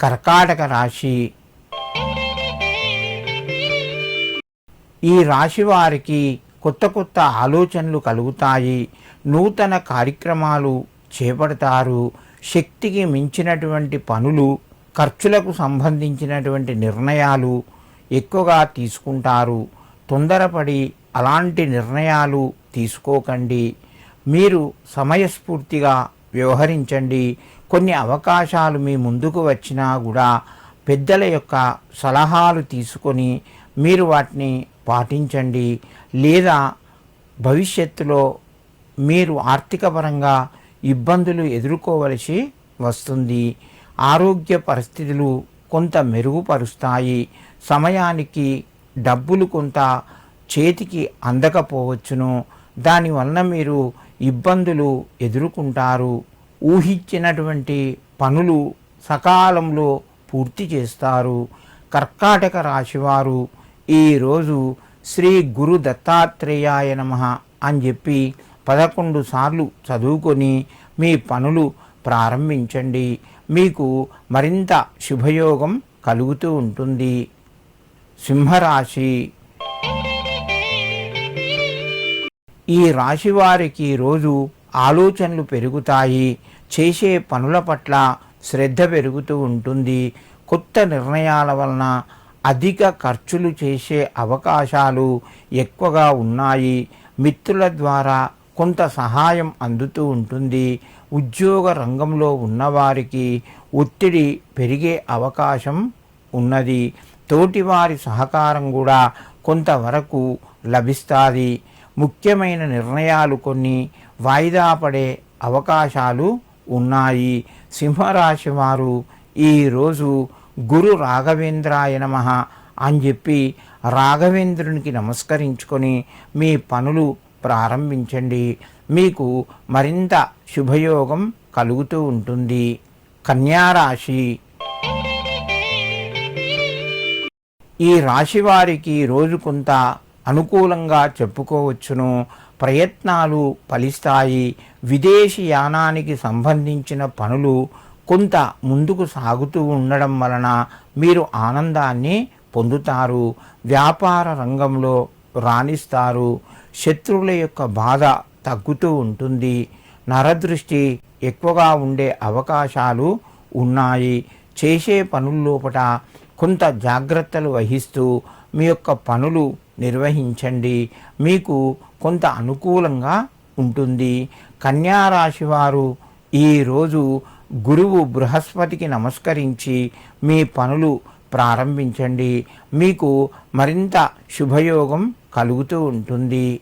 కర్కాటక రాశి. ఈ రాశి వారికి కొత్త కొత్త ఆలోచనలు కలుగుతాయి. నూతన కార్యక్రమాలు చేపడతారు. శక్తికి మించినటువంటి పనులు, ఖర్చులకు సంబంధించినటువంటి నిర్ణయాలు ఎక్కువగా తీసుకుంటారు. తొందరపడి అలాంటి నిర్ణయాలు తీసుకోకండి. మీరు సమయస్ఫూర్తిగా వ్యవహరించండి. కొన్ని అవకాశాలు మీ ముందుకు వచ్చినా కూడా పెద్దల యొక్క సలహాలు తీసుకొని మీరు వాటిని పాటించండి. లేదా భవిష్యత్తులో మీరు ఆర్థికపరంగా ఇబ్బందులు ఎదుర్కోవలసి వస్తుంది. ఆరోగ్య పరిస్థితులు కొంత మెరుగుపరుస్తాయి. సమయానికి డబ్బులు కొంత చేతికి అందకపోవచ్చును. దానివల్ల మీరు ఇబ్బందులు ఎదుర్కొంటారు. ఊహించినటువంటి పనులు సకాలంలో పూర్తి చేస్తారు. కర్కాటక రాశివారు ఈరోజు శ్రీ గురు దత్తాత్రేయాయ నమః అని చెప్పి 11 సార్లు చదువుకొని మీ పనులు ప్రారంభించండి. మీకు మరింత శుభయోగం కలుగుతూ ఉంటుంది. సింహరాశి. ఈ రాశి వారికి రోజు ఆలోచనలు పెరుగుతాయి. చేసే పనుల పట్ల శ్రద్ధ పెరుగుతూ ఉంటుంది. కొత్త నిర్ణయాల వలన అధిక ఖర్చులు చేసే అవకాశాలు ఎక్కువగా ఉన్నాయి. మిత్రుల ద్వారా కొంత సహాయం అందుతూ ఉంటుంది. ఉద్యోగ రంగంలో ఉన్నవారికి ఒత్తిడి పెరిగే అవకాశం ఉన్నది. తోటివారి సహకారం కూడా కొంతవరకు లభిస్తుంది. ముఖ్యమైన నిర్ణయాలు కొన్ని వాయిదా పడే అవకాశాలు ఉన్నాయి. సింహరాశి వారు ఈరోజు గురు రాఘవేంద్రాయ నమః అని చెప్పి రాఘవేంద్రునికి నమస్కరించుకొని మీ పనులు ప్రారంభించండి. మీకు మరింత శుభయోగం కలుగుతూ ఉంటుంది. కన్యారాశి. ఈ రాశి వారికి రోజు కొంత అనుకూలంగా చెప్పుకోవచ్చును. ప్రయత్నాలు ఫలిస్తాయి. విదేశీ యానానికి సంబంధించిన పనులు కొంత ముందుకు సాగుతూ ఉండడం వలన మీరు ఆనందాన్ని పొందుతారు. వ్యాపార రంగంలో రాణిస్తారు. శత్రువుల యొక్క బాధ తగ్గుతూ ఉంటుంది. నరదృష్టి ఎక్కువగా ఉండే అవకాశాలు ఉన్నాయి. చేసే పనుల్లోపట కొంత జాగ్రత్తలు వహిస్తూ మీ యొక్క పనులు నిర్వహించండి. మీకు కొంత అనుకూలంగా ఉంటుంది. కన్యారాశి వారు ఈరోజు గురువు బృహస్పతికి నమస్కరించి మీ పనులు ప్రారంభించండి. మీకు మరింత శుభయోగం కలుగుతూ ఉంటుంది.